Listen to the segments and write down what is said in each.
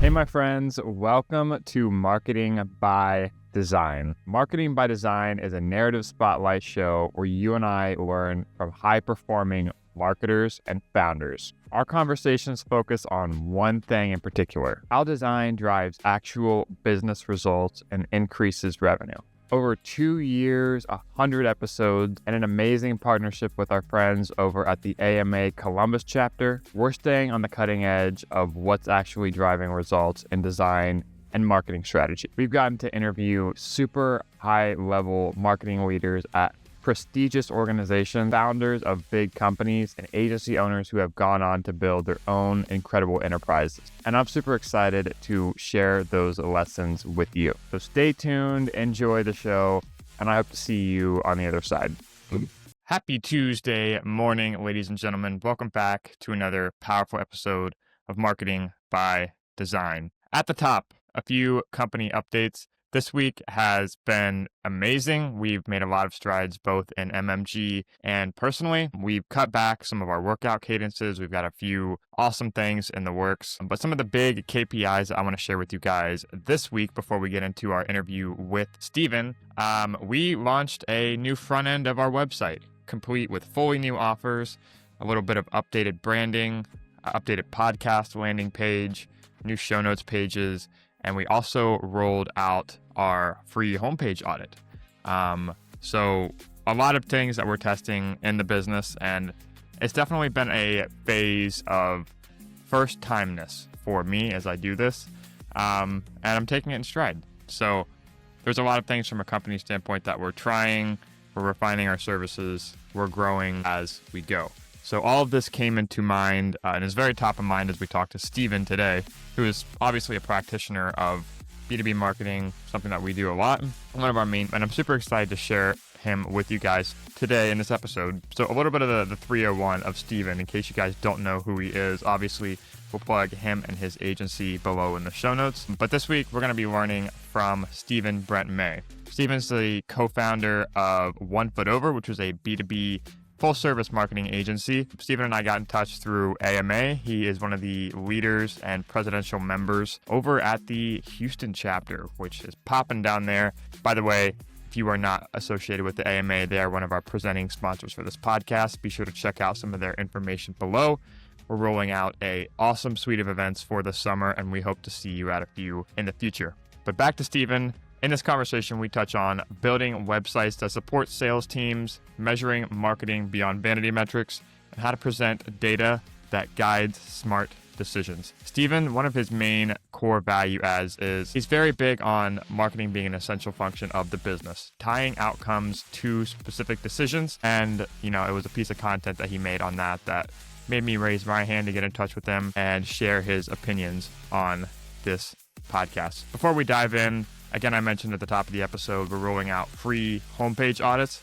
Hey, my friends, welcome to Marketing by Design. Marketing by Design is a narrative spotlight show where you and I learn from high-performing marketers and founders. Our conversations focus on one thing in particular: how design drives actual business results and increases revenue. Over 2 years, 100 episodes, and an amazing partnership with our friends over at the AMA Columbus chapter, we're staying on the cutting edge of what's actually driving results in design and marketing strategy. We've gotten to interview super high-level marketing leaders at prestigious organizations, founders of big companies, and agency owners who have gone on to build their own incredible enterprises. And I'm super excited to share those lessons with you. So stay tuned, enjoy the show, and I hope to see you on the other side. Happy Tuesday morning, ladies and gentlemen. Welcome back to another powerful episode of Marketing by Design. At the top, a few company updates. This week has been amazing. We've made a lot of strides both in MMG and personally. We've cut back some of our workout cadences. We've got a few awesome things in the works. But some of the big KPIs that I want to share with you guys this week before we get into our interview with Stephen, we launched a new front end of our website, complete with fully new offers, a little bit of updated branding, updated podcast landing page, new show notes pages, and we also rolled out our free homepage audit. So a lot of things that we're testing in the business, and it's definitely been a phase of first timeness for me as I do this. And I'm taking it in stride. So there's a lot of things from a company standpoint that we're trying, we're refining our services, we're growing as we go. So all of this came into mind and is very top of mind as we talk to Stephen today, who is obviously a practitioner of B2B marketing, something that we do a lot. One of our main, and I'm super excited to share him with you guys today in this episode. So a little bit of the 301 of Stephen, in case you guys don't know who he is. Obviously, we'll plug him and his agency below in the show notes. But this week, we're going to be learning from Stephen Brent May. Stephen's the co-founder of 1 Foot Over, which is a B2B full-service marketing agency. Stephen and I got in touch through AMA. He is one of the leaders and presidential members over at the Houston chapter, which is popping down there. By the way, if you are not associated with the AMA, they are one of our presenting sponsors for this podcast. Be sure to check out some of their information below. We're rolling out an awesome suite of events for the summer, and we hope to see you at a few in the future. But back to Stephen. In this conversation, we touch on building websites that support sales teams, measuring marketing beyond vanity metrics, and how to present data that guides smart decisions. Stephen, one of his main core value adds is he's very big on marketing being an essential function of the business, tying outcomes to specific decisions. And, it was a piece of content that he made on that made me raise my hand to get in touch with him and share his opinions on this podcast. Before we dive in, again, I mentioned at the top of the episode, we're rolling out free homepage audits.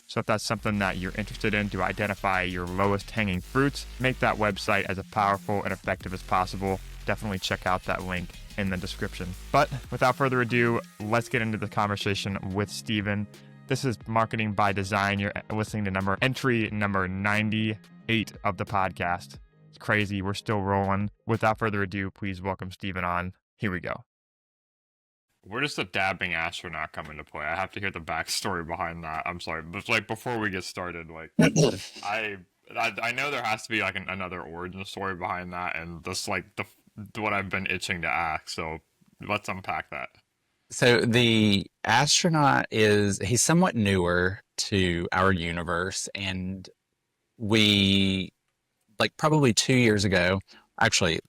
So if that's something that you're interested in to identify your lowest hanging fruits, make that website as powerful and effective as possible, definitely check out that link in the description. But without further ado, let's get into the conversation with Stephen. This is Marketing by Design. You're listening to entry number 98 of the podcast. It's crazy. We're still rolling. Without further ado, please welcome Stephen on. Here we go. Where does the dabbing astronaut come into play? I have to hear the backstory behind that. I'm sorry, but before we get started, I know there has to be another origin story behind that, and this what I've been itching to ask. So let's unpack that. So the astronaut he's somewhat newer to our universe, and we probably 2 years ago, actually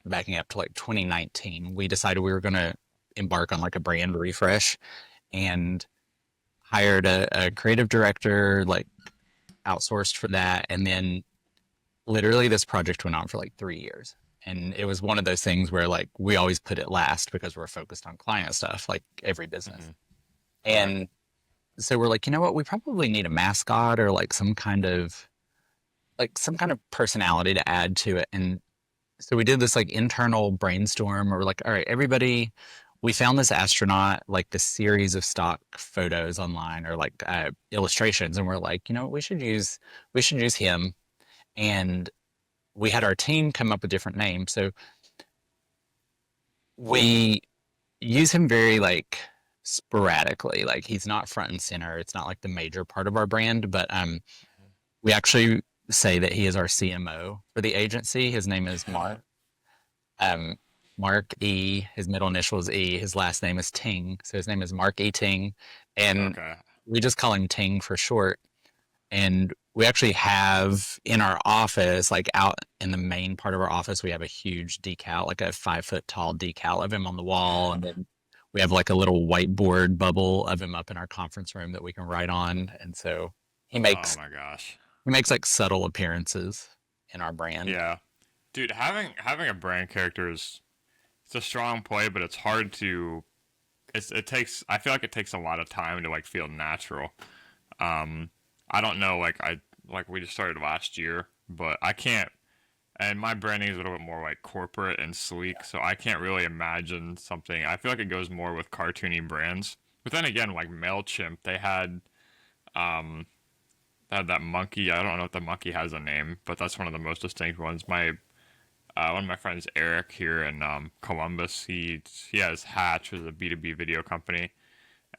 backing up to 2019, we decided we were going to embark on a brand refresh and hired a creative director, outsourced for that. And then literally this project went on for 3 years. And it was one of those things where we always put it last because we're focused on client stuff, like every business. Mm-hmm. And so we're you know what, we probably need a mascot or some kind of personality to add to it. And so we did this internal brainstorm where we're all right, everybody, we found this astronaut, this series of stock photos online or illustrations. And we're we should use him. And we had our team come up with different names. So we use him very like sporadically. Like he's not front and center. It's not like the major part of our brand, but we actually say that he is our CMO for the agency. His name is Mark. Um, Mark E. His middle initial is E. His last name is Ting. So his name is Mark E. Ting. And Okay. we just call him Ting for short. And we actually have in our office, like out in the main part of our office, we have a huge decal, like a 5 foot tall decal of him on the wall. And then we have like a little whiteboard bubble of him up in our conference room that we can write on. And so he Oh makes my gosh. he makes like subtle appearances in our brand. Yeah. Dude, having a brand character is it's a strong play, but it's hard to it takes I feel like it takes a lot of time to like feel natural. Um I don't know like we just started last year, but I can't and my branding is a little bit more like corporate and sleek, so I can't really imagine something. I feel like it goes more with cartoony brands. But then again, like Mailchimp, um they had that monkey. I don't know if the monkey has a name, but that's one of the most distinct ones. My one of my friends, Eric, here in Columbus, he has Hatch, which is a B2B video company,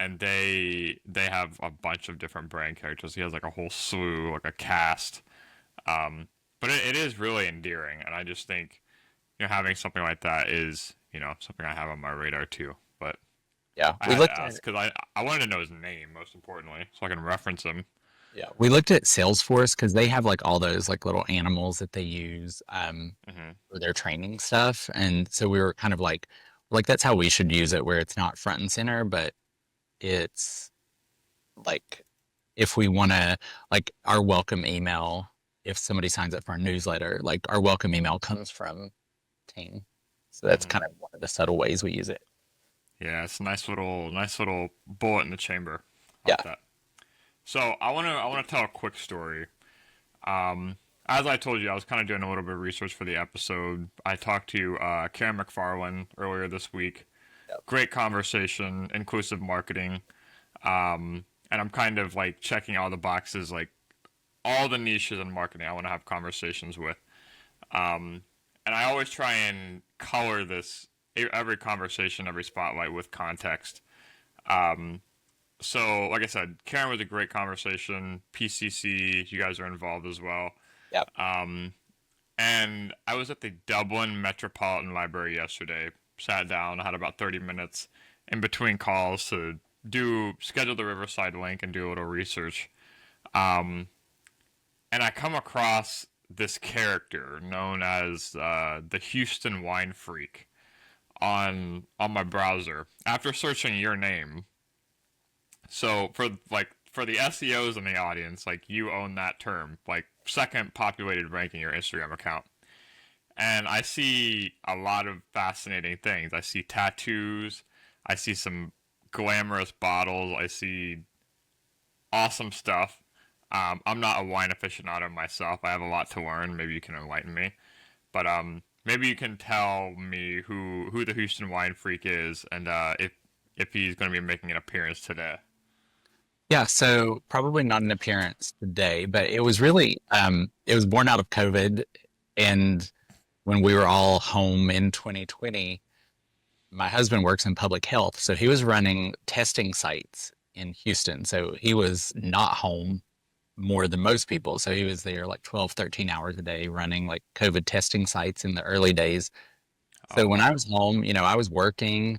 and they have a bunch of different brand characters. He has like a whole slew, like a cast. But it is really endearing, and I just think having something like that is something I have on my radar too. But Yeah, I we had to looked at ask because I wanted to know his name most importantly, so I can reference him. we looked at Salesforce because they have like all those like little animals that they use Hmm. for their training stuff, and so we were kind of like that's how we should use it, where it's not front and center, but it's like if we want to like our welcome email, if somebody signs up for our newsletter, like our welcome email comes from Ting, so that's Hmm. kind of one of the subtle ways we use it. Yeah, it's a nice little bullet in the chamber. I Yeah. like that. So I wanna tell a quick story. As I told you, I was kind of doing a little bit of research for the episode. I talked to Karen McFarland earlier this week. Yep. Great conversation, inclusive marketing, and I'm kind of like checking all the boxes, like all the niches in marketing. I want to have conversations with, and I always try and color this every conversation, every spotlight with context. Um, so, like I said, Karen was a great conversation. PCC, you guys are involved as well. Yep. Um, and I was at the Dublin Metropolitan Library yesterday. Sat down, had about 30 minutes in between calls to schedule the Riverside link and do a little research. Um, and I come across this character known as the Houston Wine Freak on my browser after searching your name. So for the SEOs in the audience, like you own that term, like second populated ranking your Instagram account. And I see a lot of fascinating things. I see tattoos, I see some glamorous bottles, I see awesome stuff. I'm not a wine aficionado myself. I have a lot to learn. Maybe you can enlighten me. But maybe you can tell me who the Houston Wine Freak is, and if he's going to be making an appearance today. Yeah, so probably not an appearance today, but it was really it was born out of COVID, and when we were all home in 2020, my husband works in public health, so he was running testing sites in Houston. So he was not home more than most people. So he was there like 12, 13 hours a day running like COVID testing sites in the early days. Oh So when I wow. was home, I was working.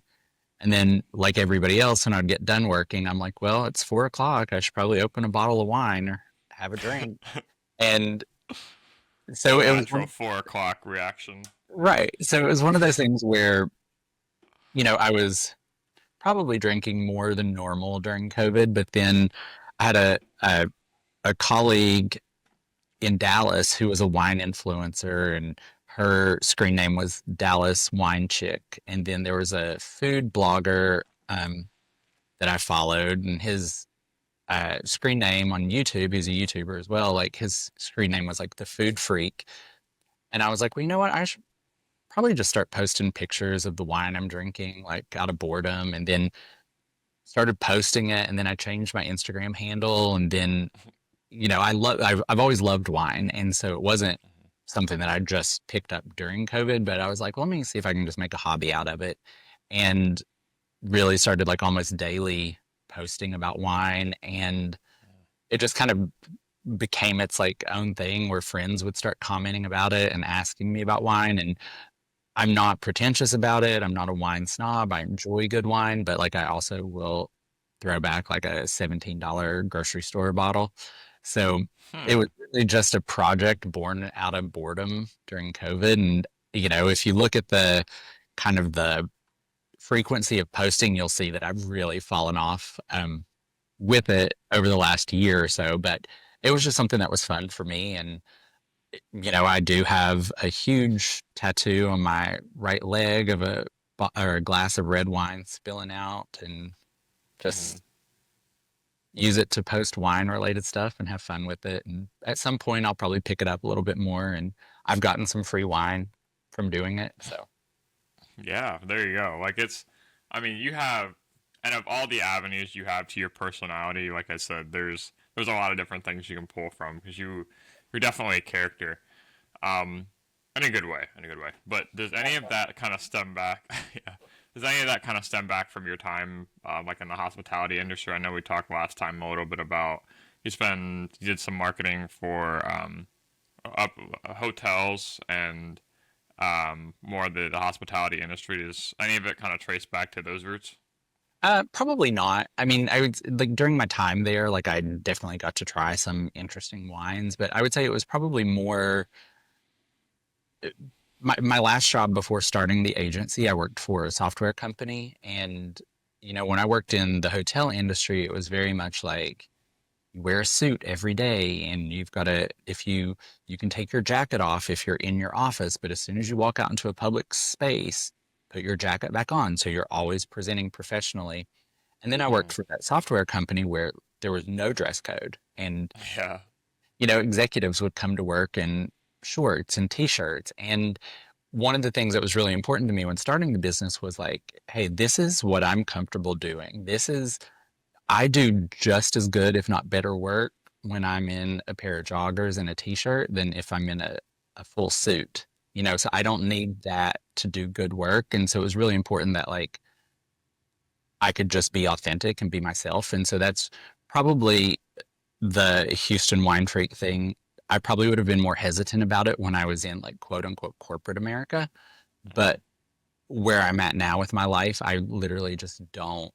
And then, like everybody else, when I'd get done working, I'm like, well, it's 4 o'clock. I should probably open a bottle of wine or have a drink. And so The it was natural 4 o'clock reaction. right. So it was one of those things where, I was probably drinking more than normal during COVID, but then I had a colleague in Dallas who was a wine influencer, and her screen name was Dallas Wine Chick. And then there was a food blogger that I followed, and his screen name on YouTube, he's a YouTuber as well. Like his screen name was like the Food Freak. And I was like, well, you know what? I should probably just start posting pictures of the wine I'm drinking, like out of boredom. And then started posting it. And then I changed my Instagram handle. And then, I've always loved wine. And so it wasn't something that I just picked up during COVID, but I was like, let me see if I can just make a hobby out of it. And really started like almost daily posting about wine. And it just kind of became its like own thing where friends would start commenting about it and asking me about wine. And I'm not pretentious about it. I'm not a wine snob. I enjoy good wine, but like I also will throw back like a $17 grocery store bottle. So it Hmm. was really just a project born out of boredom during COVID. And, if you look at the kind of the frequency of posting, you'll see that I've really fallen off with it over the last year or so. But it was just something that was fun for me. And I do have a huge tattoo on my right leg of a glass of red wine spilling out, and Hmm. just use it to post wine related stuff and have fun with it. And at some point, I'll probably pick it up a little bit more. And I've gotten some free wine from doing it. So, Yeah, there you go. Like I mean, you have, and of all the avenues you have to your personality, like I said, there's a lot of different things you can pull from because you're definitely a character, um, in a good way, in a good way. But does any of that kind of stem back? Yeah. Does any of that kind of stem back from your time, like in the hospitality industry? I know we talked last time a little bit about you did some marketing for up hotels and more the hospitality industry. Does any of it kind of trace back to those roots? probably not. I mean, I would like during my time there, like I definitely got to try some interesting wines, but I would say it was probably more my last job before starting the agency. I worked for a software company, and when I worked in the hotel industry, it was very much like you wear a suit every day, and you've got to if you can take your jacket off if you're in your office, but as soon as you walk out into a public space, put your jacket back on, so you're always presenting professionally. And then I Hmm. worked for that software company where there was no dress code, and Yeah. executives would come to work in shorts and t-shirts. And one of the things that was really important to me when starting the business was like, hey, this is what I'm comfortable doing. I do just as good, if not better work when I'm in a pair of joggers and a t-shirt than if I'm in a full suit. So I don't need that to do good work. And so it was really important that like I could just be authentic and be myself. And so that's probably the Houston wine freak thing. I probably would have been more hesitant about it when I was in like quote unquote corporate America. Hmm. But where I'm at now with my life, I literally just don't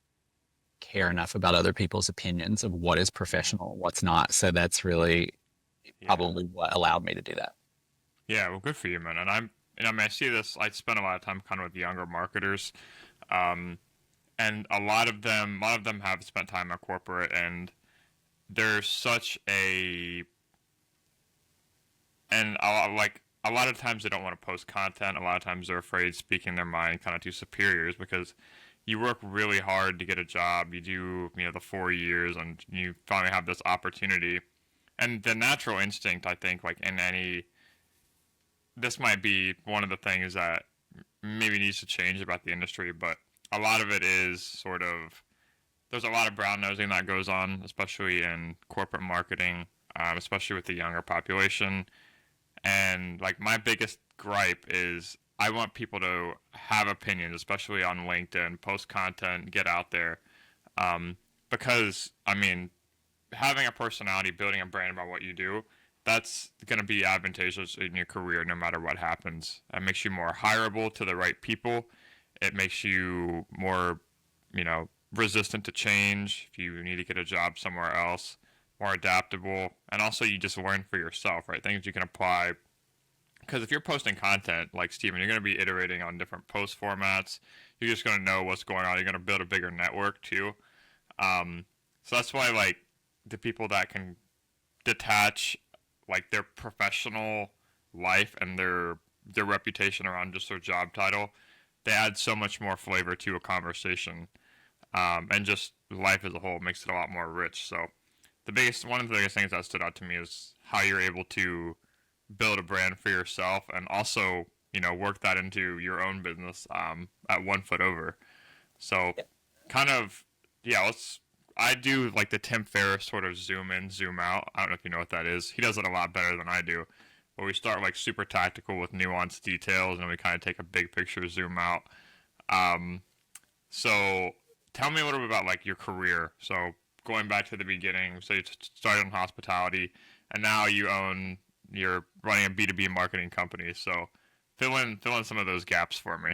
care enough about other people's opinions of what is Hmm. professional and what's not. So that's really Yeah. probably what allowed me to do that. Yeah. Well, good for you, man. I mean, I see this. I spend a lot of time kind of with younger marketers, um, and a lot of them have spent time at corporate, and there's such a and like a lot of times they don't want to post content. A lot of times they're afraid speaking their mind kind of to superiors because you work really hard to get a job. You do, the 4 years, and you finally have this opportunity. And the natural instinct, I think, like in any, this might be one of the things that maybe needs to change about the industry, but a lot of it is sort of there's a lot of brown nosing that goes on, especially in corporate marketing, especially with the younger population. And like my biggest gripe is I want people to have opinions, especially on LinkedIn, post content, get out there. Um, because I mean, having a personality, building a brand about what you do, that's going to be advantageous in your career no matter what happens. It makes you more hireable to the right people. It makes you more, resistant to change if you need to get a job somewhere else, more adaptable, and also you just learn for yourself, right? Things you can apply because if you're posting content like Steven, you're going to be iterating on different post formats. You're just going to know what's going on. You're going to build a bigger network too. Um, so that's why like the people that can detach like their professional life and their reputation around just their job title, they add so much more flavor to a conversation, and just life as a whole makes it a lot more rich. So one of the biggest things that stood out to me is how you're able to build a brand for yourself and also work that into your own business, at 1 foot over. So kind of, yeah, let's I do like the Tim Ferriss sort of zoom in zoom out. I don't know if you know what that is. He does it a lot better than I do, where we start like super tactical with nuanced details, and we kind of take a big picture zoom out. Um, so tell me a little bit about like your career. So going back to the beginning, so you started in hospitality, and now you're running a B2B marketing company. So fill in some of those gaps for me.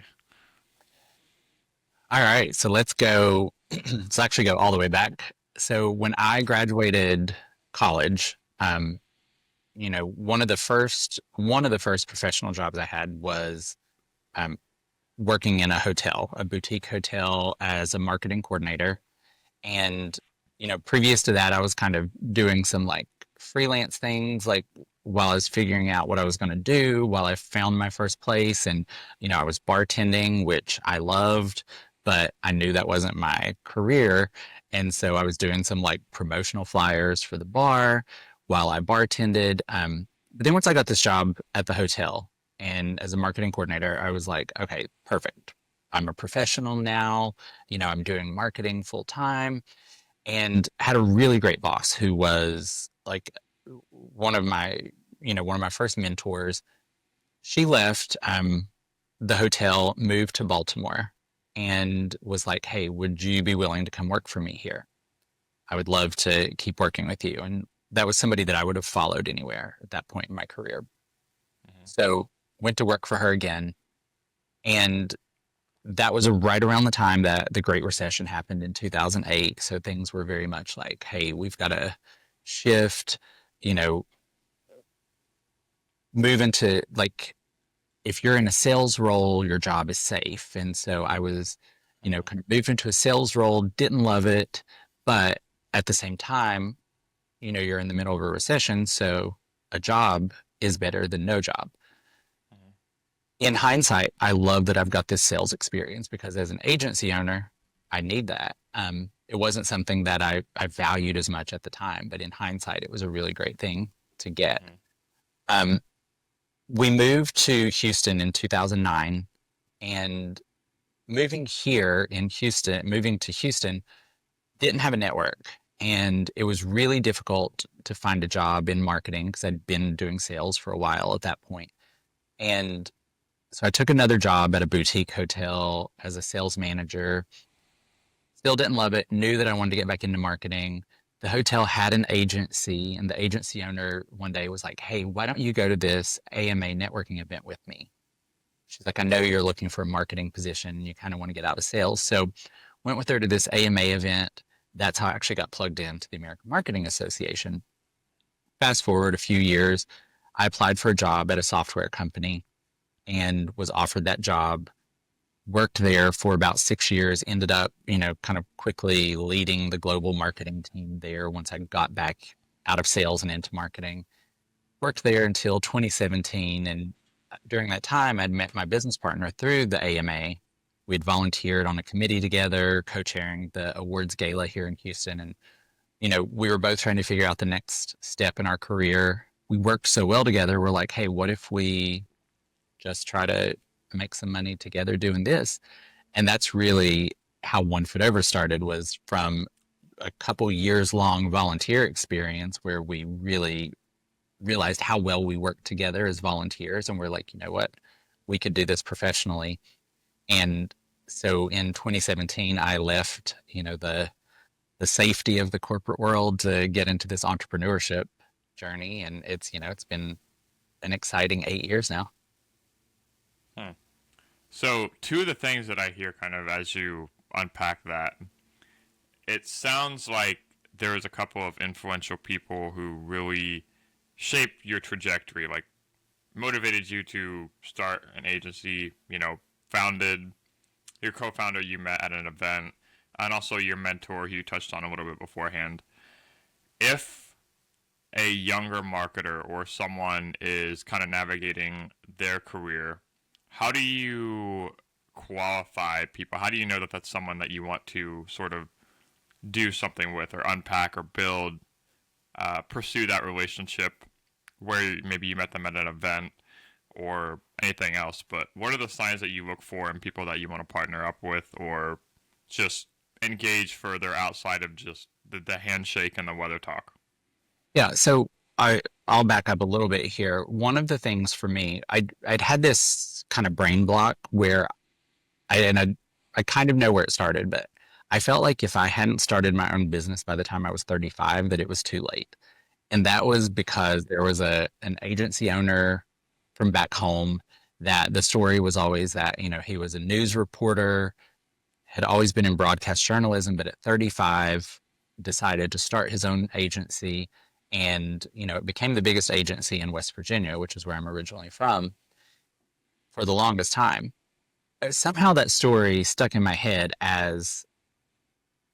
All right, so let's go. Let's actually go all the way back. So when I graduated college, one of the first professional jobs I had was um, working in a hotel, a boutique hotel as a marketing coordinator. And, previous to that, I was kind of doing some like freelance things, like while I was figuring out what I was going to do, while I found my first place. And, I was bartending, which I loved, but I knew that wasn't my career. And so I was doing some like promotional flyers for the bar while I bartended. But then once I got this job at the hotel and as a marketing coordinator, I was like, okay, perfect. I'm a professional now. I'm doing marketing full time and had a really great boss who was like one of my one of my first mentors. She left the hotel, moved to Baltimore, and was like, hey, would you be willing to come work for me here? I would love to keep working with you. And that was somebody that I would have followed anywhere at that point in my career. Mm-hmm. So went to work for her again, and that was right around the time that the Great Recession happened in 2008. So things were very much like, hey, we've got to shift, you know, move into like, if you're in a sales role, your job is safe. And so I was, Mm-hmm. kind of moved into a sales role, didn't love it, but at the same time, you're in the middle of a recession. So a job is better than no job. Mm-hmm. In hindsight, I love that I've got this sales experience because as an agency owner, I need that. It wasn't something that I valued as much at the time, but in hindsight, it was a really great thing to get. Mm-hmm. Um, we moved to Houston in 2009, and moving to Houston, didn't have a network. And it was really difficult to find a job in marketing because I'd been doing sales for a while at that point. And so I took another job at a boutique hotel as a sales manager. Still didn't love it, knew that I wanted to get back into marketing. The hotel had an agency, and the agency owner one day was like, hey, why don't you go to this AMA networking event with me? She's like, I know you're looking for a marketing position and you kind of want to get out of sales. So went with her to this AMA event. That's how I actually got plugged into the American Marketing Association. Fast forward a few years, I applied for a job at a software company and was offered that job. Worked there for about 6 years, ended up, kind of quickly leading the global marketing team there once I got back out of sales and into marketing. Worked there until 2017. And during that time, I'd met my business partner through the AMA. We'd volunteered on a committee together, co-chairing the awards gala here in Houston. And, we were both trying to figure out the next step in our career. We worked so well together. We're like, hey, what if we just try to make some money together doing this? And that's really how One Foot Over started, was from a couple years long volunteer experience where we really realized how well we worked together as volunteers. And we're like, you know what, we could do this professionally. And so in 2017, I left, the safety of the corporate world to get into this entrepreneurship journey. And it's been an exciting 8 years now. Hmm. So two of the things that I hear kind of as you unpack that, it sounds like there was a couple of influential people who really shaped your trajectory, like motivated you to start an agency, founded your co-founder you met at an event, and also your mentor who you touched on a little bit beforehand. If a younger marketer or someone is kind of navigating their career, how do you qualify people? How do you know that that's someone that you want to sort of do something with or unpack or build, pursue that relationship where maybe you met them at an event or anything else? But what are the signs that you look for in people that you want to partner up with or just engage further outside of just the handshake and the weather talk? Yeah. So I'll back up a little bit here. One of the things for me, I'd had this kind of brain block where I kind of know where it started, but I felt like if I hadn't started my own business by the time I was 35, that it was too late. And that was because there was an agency owner from back home that the story was always that, he was a news reporter, had always been in broadcast journalism, but at 35 decided to start his own agency. And, it became the biggest agency in West Virginia, which is where I'm originally from, for the longest time. Somehow that story stuck in my head as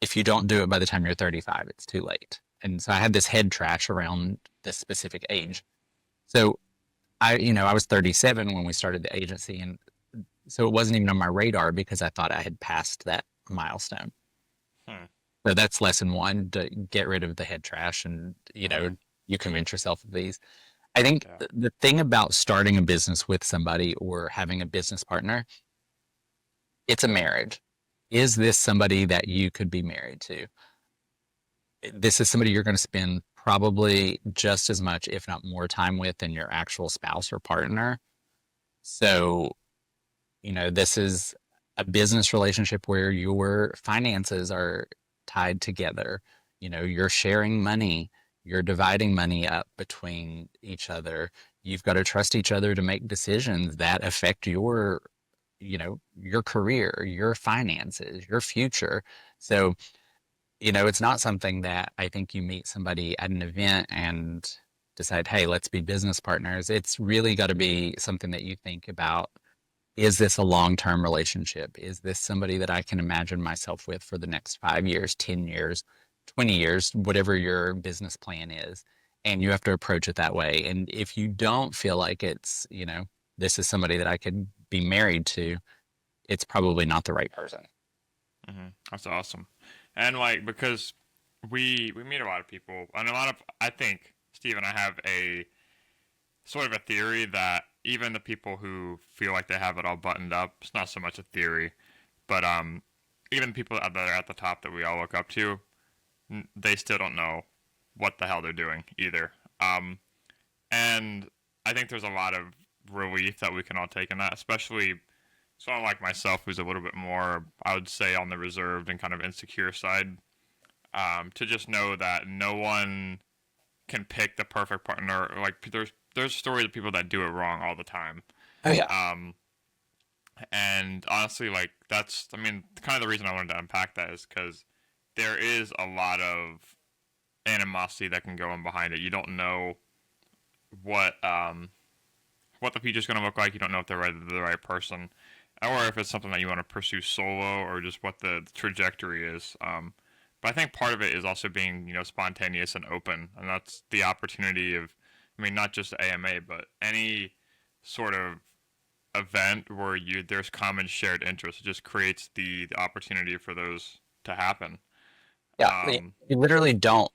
if you don't do it by the time you're 35, it's too late. And so I had this head trash around this specific age. So I was 37 when we started the agency. And so it wasn't even on my radar because I thought I had passed that milestone. So that's lesson one, to get rid of the head trash and, you convince yourself of these. I think the thing about starting a business with somebody or having a business partner, it's a marriage. Is this somebody that you could be married to? This is somebody you're going to spend probably just as much, if not more time with than your actual spouse or partner. So, this is a business relationship where your finances are tied together. You're sharing money, you're dividing money up between each other. You've got to trust each other to make decisions that affect your career, your finances, your future. So, it's not something that I think you meet somebody at an event and decide, hey, let's be business partners. It's really got to be something that you think about. Is this a long-term relationship? Is this somebody that I can imagine myself with for the next 5 years, 10 years, 20 years, whatever your business plan is? And you have to approach it that way. And if you don't feel like it's, this is somebody that I could be married to, it's probably not the right person. That's awesome. And because we meet a lot of people, and I think Steve and I have a sort of a theory that even the people who feel like they have it all buttoned up, it's not so much a theory, but even people that are at the top that we all look up to, they still don't know what the hell they're doing either. And I think there's a lot of relief that we can all take in that, especially someone like myself who's a little bit more, I would say, on the reserved and kind of insecure side, to just know that no one can pick the perfect partner. There's stories of people that do it wrong all the time. Oh yeah. And honestly, that's, kind of the reason I wanted to unpack that is because there is a lot of animosity that can go in behind it. You don't know what the future's going to look like. You don't know if they're the right person, or if it's something that you want to pursue solo, or just what the trajectory is. But I think part of it is also being, spontaneous and open, and that's the opportunity of, not just AMA, but any sort of event where there's common shared interest. It just creates the opportunity for those to happen. Yeah. You literally don't,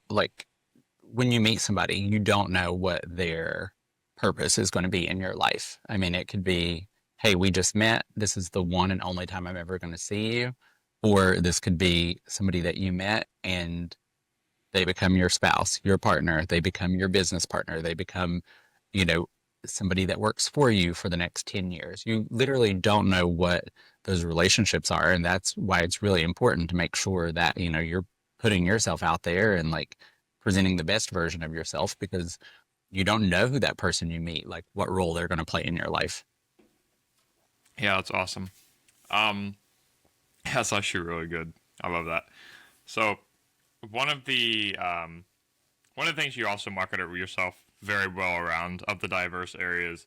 when you meet somebody, you don't know what their purpose is going to be in your life. It could be, hey, we just met. This is the one and only time I'm ever going to see you. Or this could be somebody that you met and they become your spouse, your partner. They become your business partner. They become, somebody that works for you for the next 10 years. You literally don't know what those relationships are. And that's why it's really important to make sure that, you're putting yourself out there and presenting the best version of yourself, because you don't know who that person you meet, what role they're going to play in your life. Yeah, that's awesome. That's actually really good. I love that. So one of the things you also market yourself very well around of the diverse areas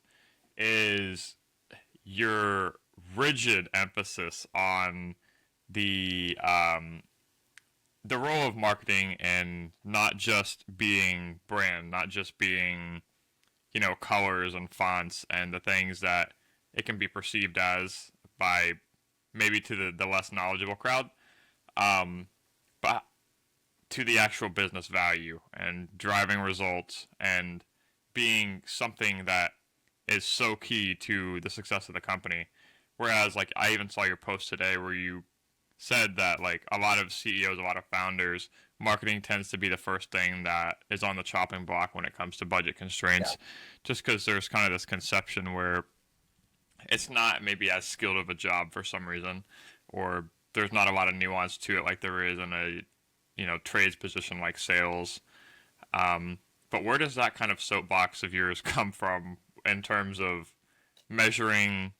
is your rigid emphasis on the role of marketing, and not just being brand, not just being colors and fonts and the things that it can be perceived as by maybe to the less knowledgeable crowd, but to the actual business value and driving results and being something that is so key to the success of the company. Whereas, I even saw your post today where you said that, a lot of CEOs, a lot of founders marketing tends to be the first thing that is on the chopping block when it comes to budget Yeah. constraints, just because there's kind of this conception where it's not maybe as skilled of a job for some reason, or there's not a lot of nuance to it like there is in a trades position like sales. But where does that kind of soapbox of yours come from in terms of measuring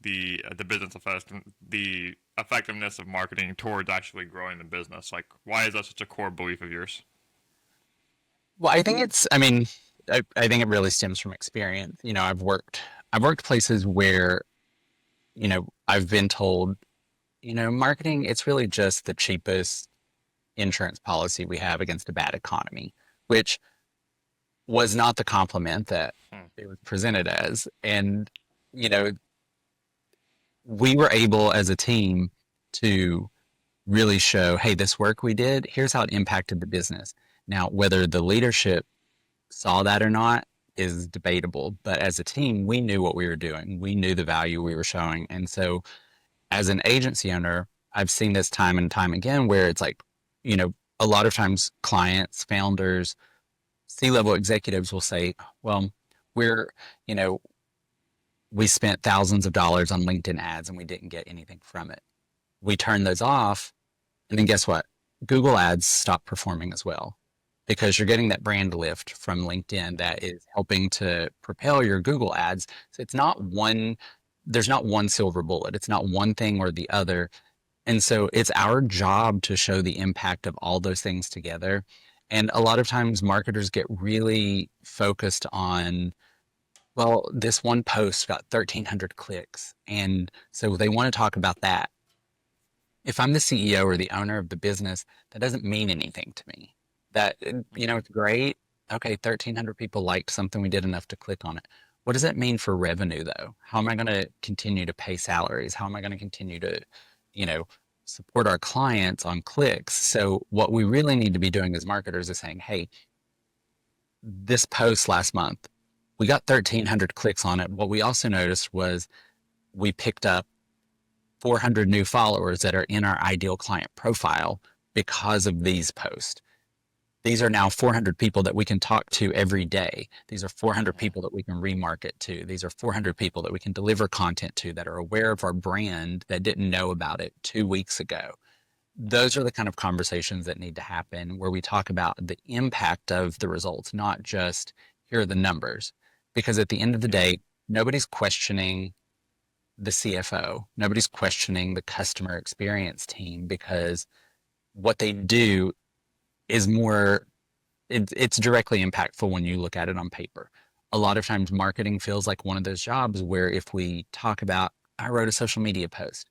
the business effect, the effectiveness of marketing towards actually growing the business? Like, why is that such a core belief of yours? Well, I mean, I think it really stems from experience. I've worked places where, I've been told, marketing, it's really just the cheapest insurance policy we have against a bad economy, which was not the compliment that Hmm. it was presented as. And, you know, we were able as a team to really show, hey, this work we did, here's how it impacted the business. Now, whether the leadership saw that or not is debatable, but as a team, we knew what we were doing. We knew the value we were showing. And so, as an agency owner, I've seen this time and time again where it's like, you know, a lot of times clients, founders, C-level executives will say, well, we're, you know, we spent thousands of dollars on LinkedIn ads and we didn't get anything from it. We turned those off. And then guess what? Google ads stop performing as well because you're getting that brand lift from LinkedIn that is helping to propel your Google ads. So there's not one silver bullet. It's not one thing or the other. And so it's our job to show the impact of all those things together. And a lot of times marketers get really focused on, well, this one post got 1,300 clicks. And so they want to talk about that. If I'm the CEO or the owner of the business, that doesn't mean anything to me. That, it's great. Okay, 1,300 people liked something. We did enough to click on it. What does that mean for revenue, though? How am I going to continue to pay salaries? How am I going to continue to, you know, support our clients on clicks? So what we really need to be doing as marketers is saying, hey, this post last month, we got 1,300 clicks on it. What we also noticed was we picked up 400 new followers that are in our ideal client profile because of these posts. These are now 400 people that we can talk to every day. These are 400 Hmm. people that we can remarket to. These are 400 people that we can deliver content to that are aware of our brand that didn't know about it 2 weeks ago. Those are the kind of conversations that need to happen where we talk about the impact of the results, not just here are the numbers. Because at the end of the Yeah. day, nobody's questioning the CFO. Nobody's questioning the customer experience team because what they do is it's directly impactful when you look at it on paper. A lot of times marketing feels like one of those jobs where if we talk about, I wrote a social media post,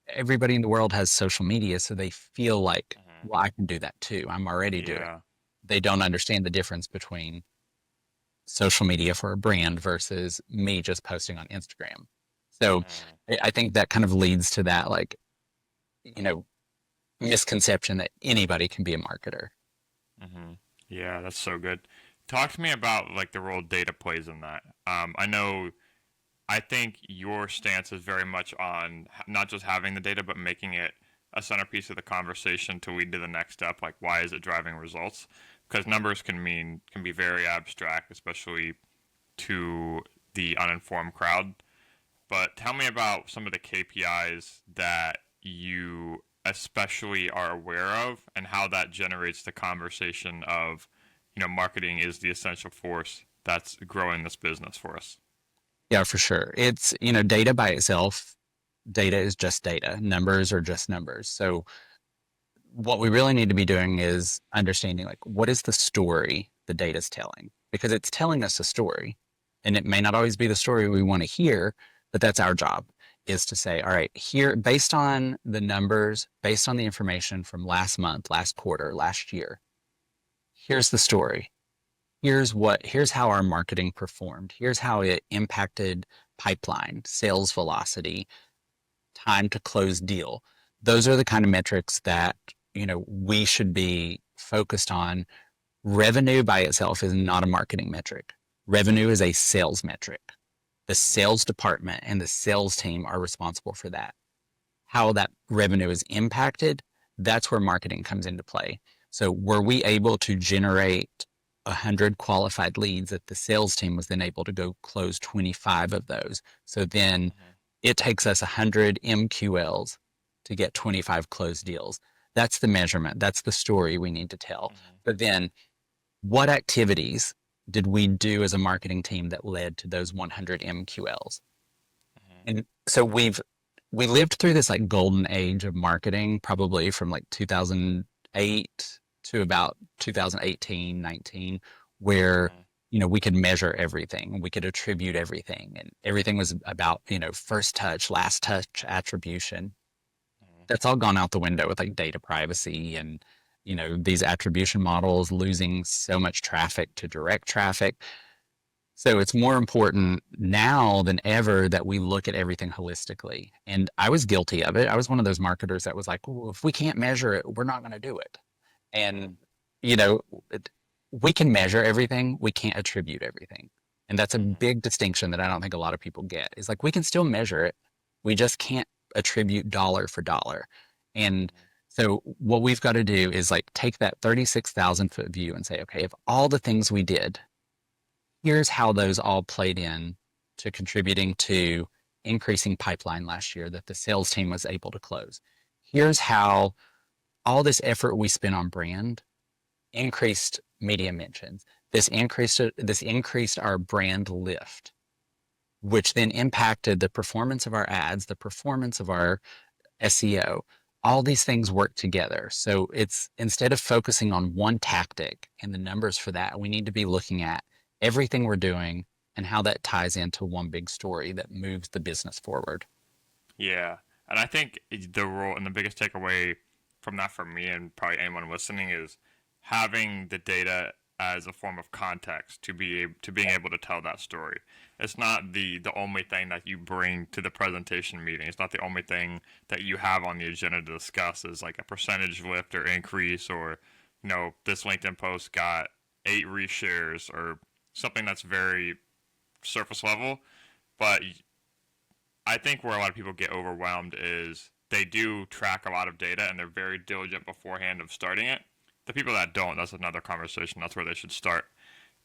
everybody in the world has social media, so they feel like, Hmm. well, I can do that too. I'm already doing it. Yeah. They don't understand the difference between social media for a brand versus me just posting on Instagram. So Hmm. I think that kind of leads to that, like, you know, misconception that anybody can be a marketer. Hmm. Yeah, that's so good. Talk to me about like the role data plays in that. I know. I think your stance is very much on not just having the data, but making it a centerpiece of the conversation to lead to the next step. Like, why is it driving results? Because numbers can be very abstract, especially to the uninformed crowd. But tell me about some of the KPIs that you especially are aware of and how that generates the conversation of, marketing is the essential force that's growing this business for us. Yeah, for sure. It's, data by itself, data is just data. Numbers are just numbers. So what we really need to be doing is understanding like what is the story the data's telling? Because it's telling us a story. And it may not always be the story we want to hear, but that's our job is to say, all right, here, based on the numbers, based on the information from last month, last quarter, last year, here's the story. Here's how our marketing performed. Here's how it impacted pipeline, sales velocity, time to close deal. Those are the kind of metrics that, we should be focused on. Revenue by itself is not a marketing metric. Revenue is a sales metric. The sales department and the sales team are responsible for that. How that revenue is impacted, that's where marketing comes into play. So were we able to generate 100 qualified leads that the sales team was then able to go close 25 of those? So then it takes us 100 MQLs to get 25 closed deals. That's the measurement. That's the story we need to tell. But then what activities did we do as a marketing team that led to those 100 MQLs? And so we lived through this like golden age of marketing, probably from like 2008 to about 2018, 19, where we could measure everything, we could attribute everything, and everything was about first touch, last touch attribution. That's all gone out the window with like data privacy and these attribution models losing so much traffic to direct traffic. So it's more important now than ever that we look at everything holistically. And I was guilty of it. I was one of those marketers that was like, well, if we can't measure it, we're not going to do it. And, you know, we can measure everything. We can't attribute everything. And that's a big distinction that I don't think a lot of people get. Is like, we can still measure it. We just can't attribute dollar for dollar. And so what we've got to do is like take that 36,000 foot view and say, okay, of all the things we did, here's how those all played in to contributing to increasing pipeline last year that the sales team was able to close. Here's how all this effort we spent on brand increased media mentions. This increased our brand lift, which then impacted the performance of our ads, the performance of our SEO. All these things work together. So it's instead of focusing on one tactic and the numbers for that, we need to be looking at everything we're doing and how that ties into one big story that moves the business forward. Yeah. And I think the role and the biggest takeaway from that for me and probably anyone listening is having the data as a form of context to being able to tell that story. It's not the only thing that you bring to the presentation meeting. It's not the only thing that you have on the agenda to discuss is like a percentage lift or increase or, this LinkedIn post got 8 reshares or something that's very surface level. But I think where a lot of people get overwhelmed is they do track a lot of data and they're very diligent beforehand of starting it. The people that don't, that's another conversation. That's where they should start.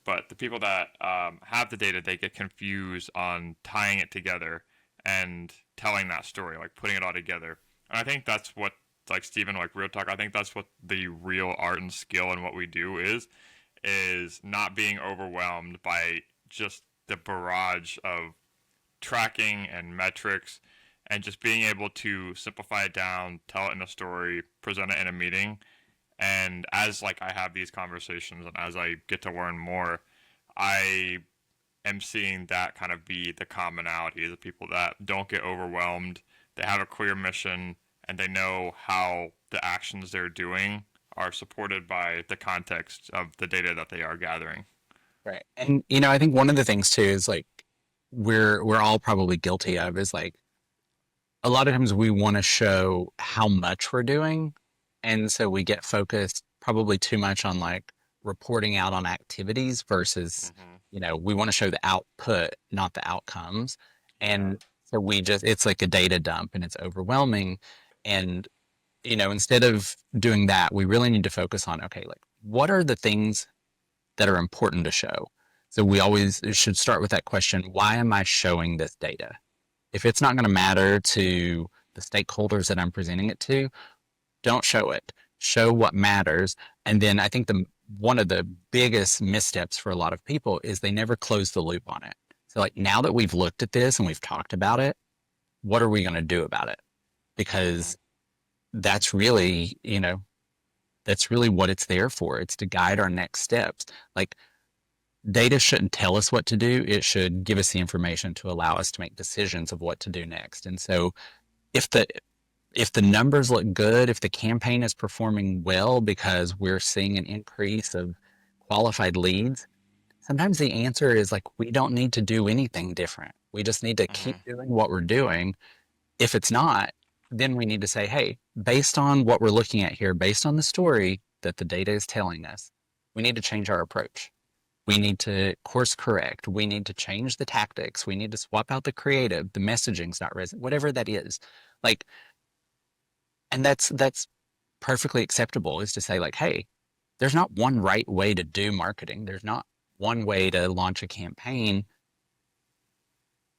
But the people that have the data, they get confused on tying it together and telling that story, like putting it all together. And I think that's what, like Stephen, like real talk, I think that's what the real art and skill in what we do is not being overwhelmed by just the barrage of tracking and metrics and just being able to simplify it down, tell it in a story, present it in a meeting. And as like I have these conversations and as I get to learn more, I am seeing that kind of be the commonality of the people that don't get overwhelmed. They have a clear mission and they know how the actions they're doing are supported by the context of the data that they are gathering. Right. And I think one of the things too is like we're all probably guilty of is like a lot of times we want to show how much we're doing. And so we get focused probably too much on like reporting out on activities versus, we want to show the output, not the outcomes. And so it's like a data dump and it's overwhelming. And, instead of doing that, we really need to focus on, okay, like what are the things that are important to show? So we always should start with that question, why am I showing this data? If it's not going to matter to the stakeholders that I'm presenting it to, don't show it. Show what matters. And then I think one of the biggest missteps for a lot of people is they never close the loop on it. So like now that we've looked at this and we've talked about it, what are we going to do about it? Because that's really, that's really what it's there for. It's to guide our next steps. Like data shouldn't tell us what to do. It should give us the information to allow us to make decisions of what to do next. And so if the numbers look good, if the campaign is performing well because we're seeing an increase of qualified leads, sometimes the answer is like, we don't need to do anything different. We just need to keep doing what we're doing. If it's not, then we need to say, hey, based on what we're looking at here, based on the story that the data is telling us, we need to change our approach. We need to course correct. We need to change the tactics. We need to swap out the creative. The messaging's not resonant, whatever that is. Like, and that's perfectly acceptable is to say like, hey, there's not one right way to do marketing. There's not one way to launch a campaign.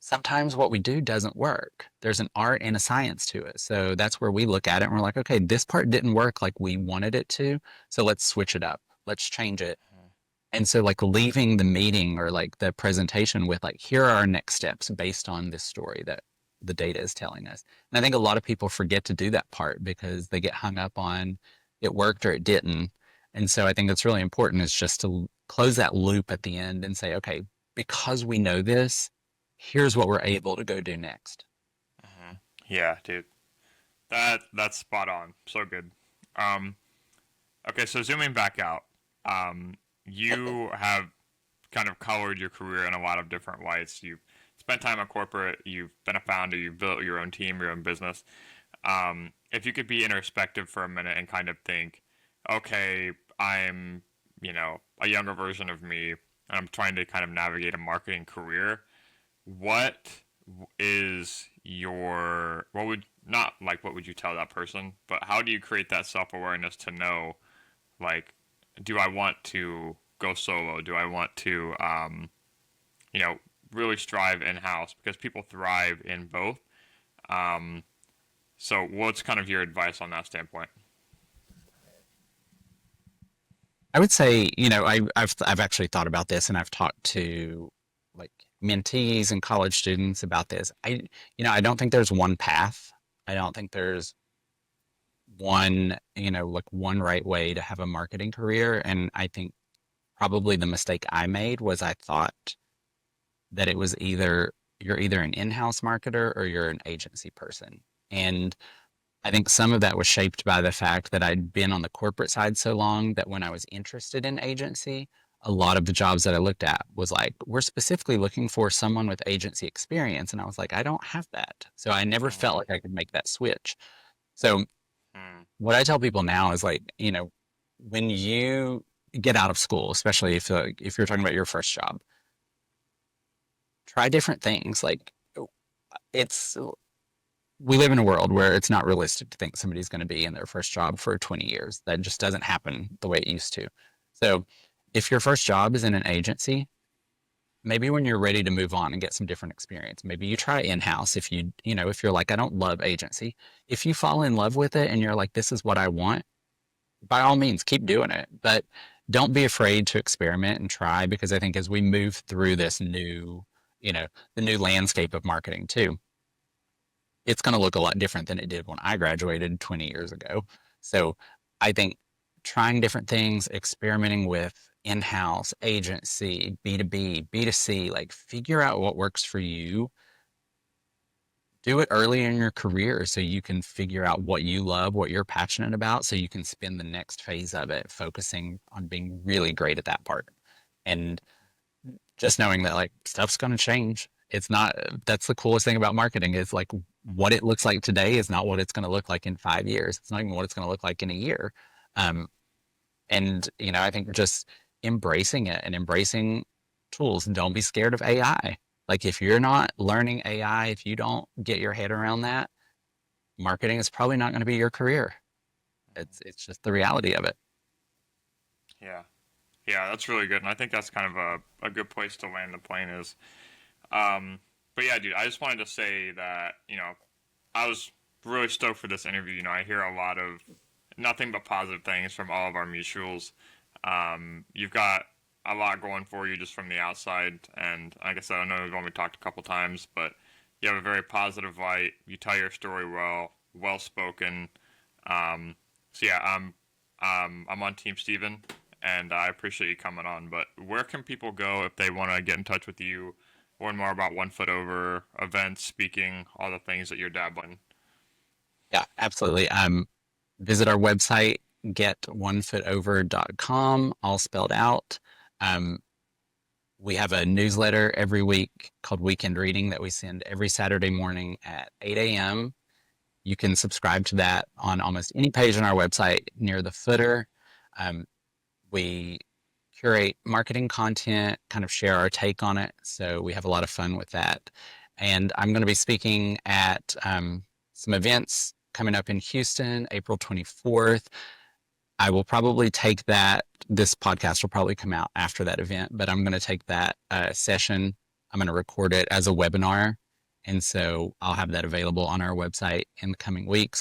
Sometimes what we do doesn't work. There's an art and a science to it. So that's where we look at it and we're like, okay, this part didn't work like we wanted it to. So let's switch it up. Let's change it. And so like leaving the meeting or like the presentation with like, here are our next steps based on this story that the data is telling us. And I think a lot of people forget to do that part because they get hung up on it worked or it didn't. And so I think that's really important is just to close that loop at the end and say, okay, because we know this, here's what we're able to go do next. Yeah, dude. That's spot on. So good. Um, okay, so zooming back out, you have kind of colored your career in a lot of different lights. You've spent time at corporate, you've been a founder, you've built your own team, your own business. If you could be introspective for a minute and kind of think, okay, I'm, a younger version of me, and I'm trying to kind of navigate a marketing career. What is your, what would, not like what would you tell that person, but how do you create that self awareness to know, like, do I want to go solo? Do I want to, you know, really strive in house? Because people thrive in both. Um, so, what's kind of your advice on that standpoint? I would say, I've actually thought about this and I've talked to like mentees and college students about this. I don't think there's one path. I don't think there's one, like one right way to have a marketing career. And I think probably the mistake I made was I thought that it was either you're either an in-house marketer or you're an agency person. And I think some of that was shaped by the fact that I'd been on the corporate side so long that when I was interested in agency, a lot of the jobs that I looked at was like, we're specifically looking for someone with agency experience. And I was like, I don't have that. So I never felt like I could make that switch. So Mm, what I tell people now is like, when you get out of school, especially if you're talking about your first job, try different things. Like it's we live in a world where it's not realistic to think somebody's going to be in their first job for 20 years. That just doesn't happen the way it used to. So if your first job is in an agency, maybe when you're ready to move on and get some different experience, maybe you try in-house if you're like, I don't love agency. If you fall in love with it and you're like, this is what I want, by all means, keep doing it. But don't be afraid to experiment and try because I think as we move through this new, the new landscape of marketing too, it's going to look a lot different than it did when I graduated 20 years ago. So I think trying different things, experimenting with in-house, agency, B2B, B2C, like figure out what works for you. Do it early in your career so you can figure out what you love, what you're passionate about, so you can spend the next phase of it focusing on being really great at that part. And just knowing that like stuff's going to change. It's not, that's the coolest thing about marketing is like what it looks like today is not what it's going to look like in 5 years. It's not even what it's going to look like in a year. Um, and, I think just embracing it and embracing tools. Don't be scared of AI. Like if you're not learning AI, if you don't get your head around that, marketing is probably not going to be your career. It's just the reality of it. yeah, yeah, that's really good, and I think that's kind of a good place to land the plane is. Um, but yeah, dude, I just wanted to say that I was really stoked for this interview. I hear a lot of nothing but positive things from all of our mutuals. You've got a lot going for you just from the outside, and like I said, I know we've only talked a couple times, but you have a very positive light. You tell your story well, well spoken. So yeah, I'm on Team Steven, and I appreciate you coming on. But where can people go if they want to get in touch with you, learn more about One Foot Over events, speaking, all the things that you're dabbling? Yeah, absolutely. Visit our website, getonefootover.com, all spelled out. Um, we have a newsletter every week called Weekend Reading that we send every Saturday morning at 8 a.m. You can subscribe to that on almost any page on our website near the footer. Um, we curate marketing content, kind of share our take on it. So we have a lot of fun with that. And I'm going to be speaking at some events coming up in Houston, April 24th. I will probably take that. This podcast will probably come out after that event, but I'm going to take that session. I'm going to record it as a webinar. And so I'll have that available on our website in the coming weeks.